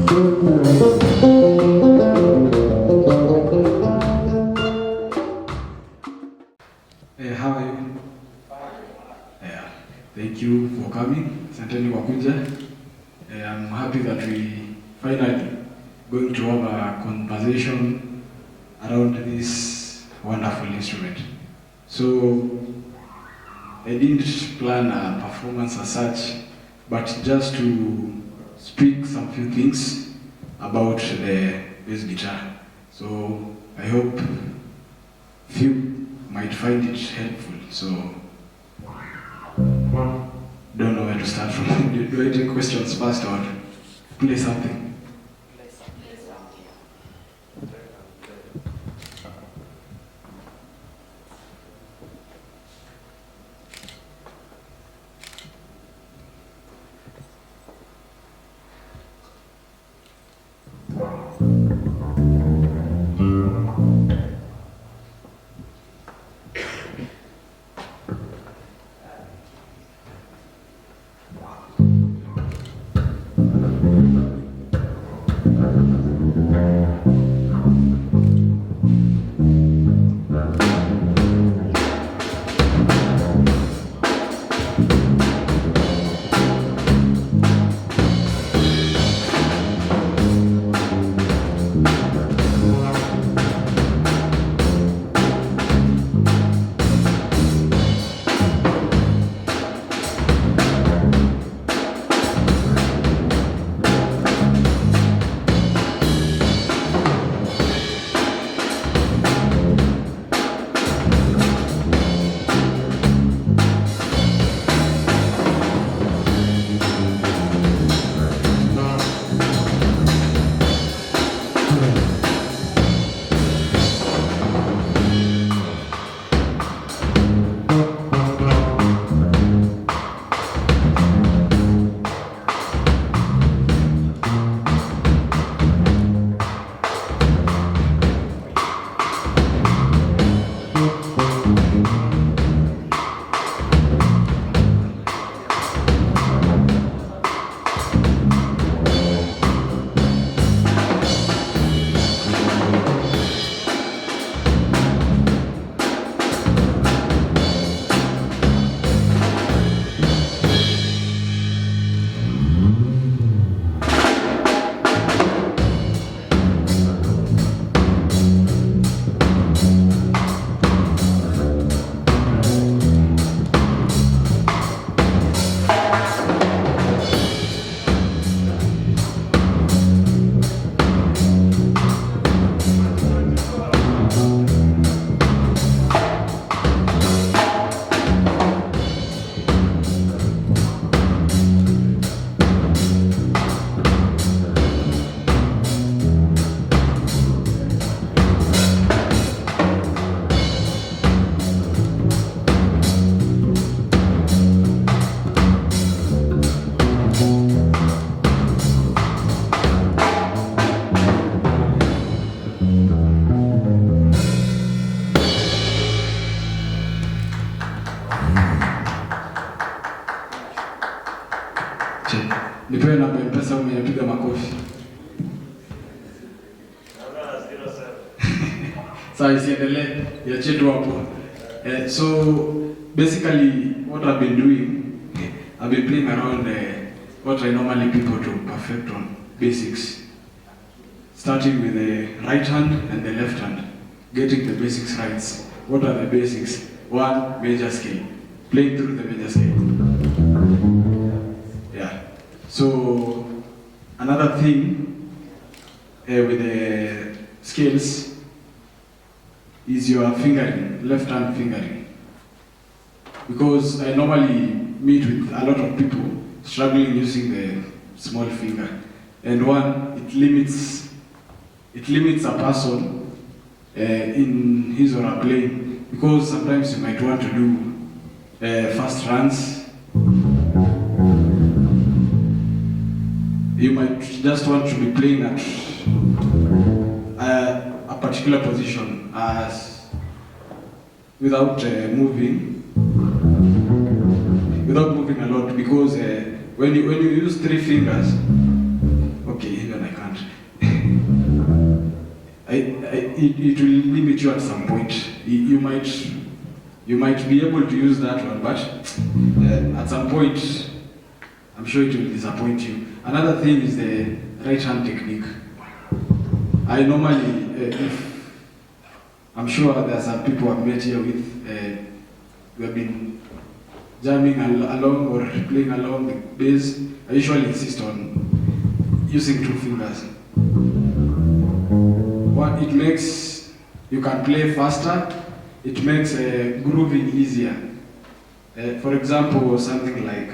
How are you? Yeah, thank you for coming. Asanteni kwa kuja. I'm happy that we finally going to have a conversation around this wonderful instrument. So I didn't plan a performance as such, but just to speak some few things about the bass guitar. So I hope few might find it helpful. So don't know where to start from. Do I take questions first or play something? Nipewe namba ya pesa umeyapiga makofi. Sasa isiendelee ya chetu hapo. So basically what I've been doing, I've been playing around what I normally people to perfect on basics. Starting with the right hand and the left hand. Getting the basics right. What are the basics? One, major scale. Playing through the major scale. Yeah. So another thing with the scales is your fingering, left hand fingering. Because I normally meet with a lot of people struggling using the small finger. And one, it limits a person in his or her playing, because sometimes you might want to do fast runs. You might just want to be playing at a particular position as without moving a lot, because when you use three fingers, okay, even I can't. it will limit you at some point. You might be able to use that one, but at some point, I'm sure it will disappoint you. Another thing is the right hand technique. I normally, I'm sure there are some people I've met here with, who have been jamming along or playing along the bass. I usually insist on using 2 fingers. What it makes, you can play faster, it makes grooving easier. For example, something like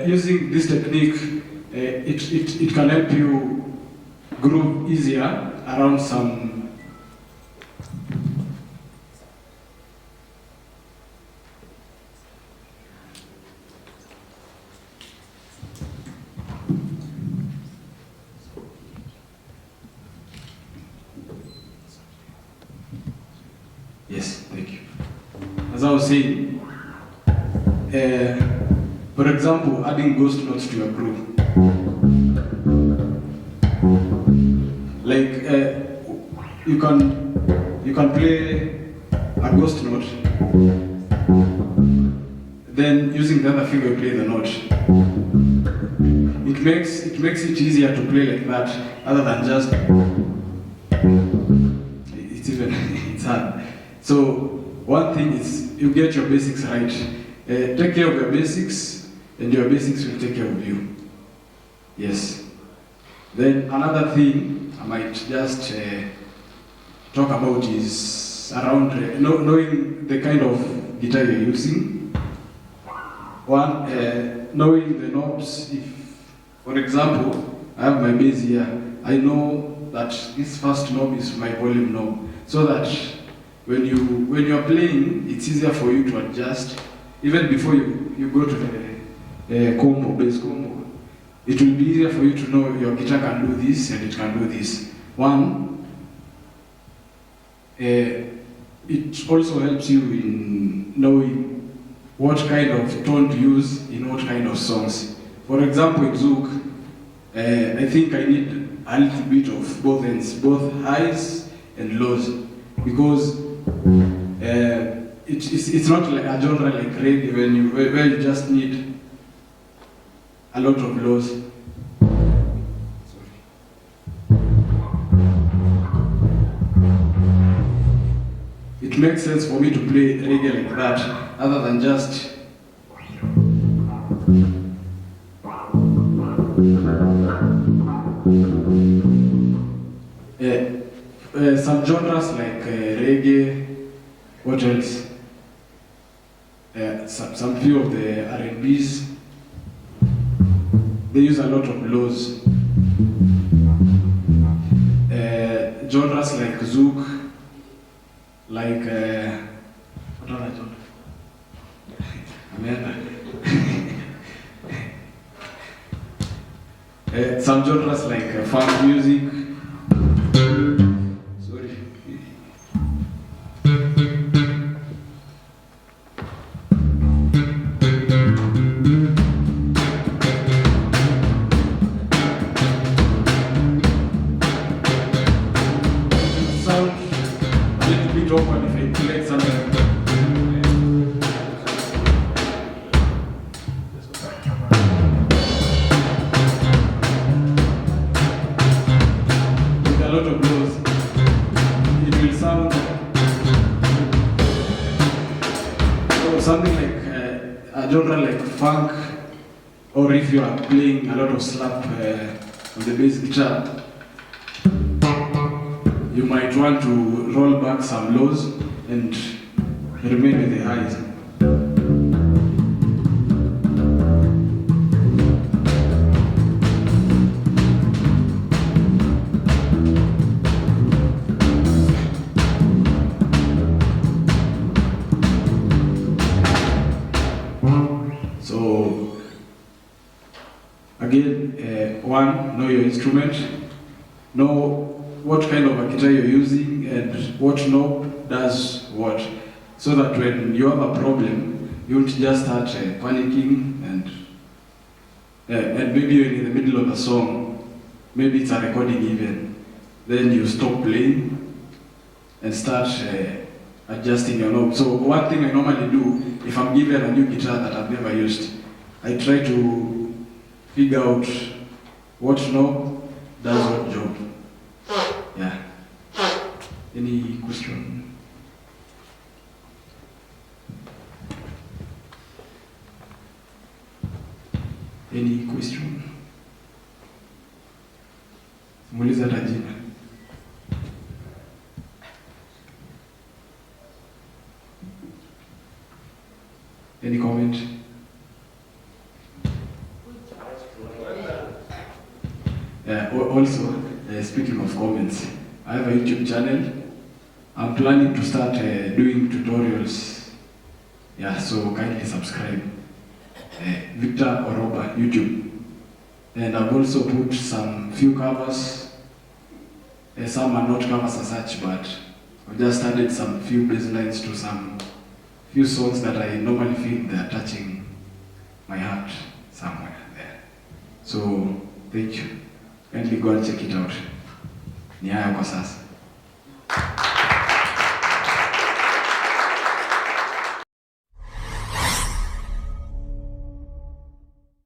using this technique, it can help you groove easier around some Yes, thank you. As I was saying, for example, adding ghost notes to your groove. Like you can play a ghost note, then using the other finger play the note. It makes it easier to play like that, other than just it's hard. So one thing is you get your basics right. Take care of your basics, and your basics will take care of you. Yes. Then another thing I might just talk about is around knowing the kind of guitar you're using. One, knowing the knobs. If, for example, I have my bass here, I know that this first knob is my volume knob, so that when you're playing, it's easier for you to adjust. Even before you go to the combo, bass combo, it will be easier for you to know your guitar can do this and it can do this. One, it also helps you in knowing what kind of tone to use in what kind of songs. For example, in Zouk, I think I need a little bit of both ends, both highs and lows, because it's not like a genre like reggae where you just need a lot of lows. It makes sense for me to play reggae like that, other than just some genres like reggae. What else? Some few of the R&Bs, they use a lot of lows. Genres like Zouk, like what other genre? Some genres like funk music. Sorry. Sound a little bit awkward if I play something. A lot of blows, it will sound something like a genre like funk, or if you are playing a lot of slap on the bass guitar, you might want to roll back some lows and remain with the highs. one, know your instrument, know what kind of a guitar you're using and what knob does what, so that when you have a problem, you won't just start panicking and maybe you're in the middle of a song, maybe it's a recording even, then you stop playing and start adjusting your knob. So one thing I normally do, if I'm given a new guitar that I've never used, I try to figure out what knob does what job. Yeah. Any question? Any question? Muuliza hata jina. Any comment? Also, speaking of comments, I have a YouTube channel. I'm planning to start doing tutorials. Yeah, so kindly subscribe. Victor Oroba, YouTube. And I've also put some few covers. Some are not covers as such, but I've just added some few bass lines to some few songs that I normally feel they're touching my heart somewhere there. So, thank you. Kindly go and check it out. Ni haya kwa sasa.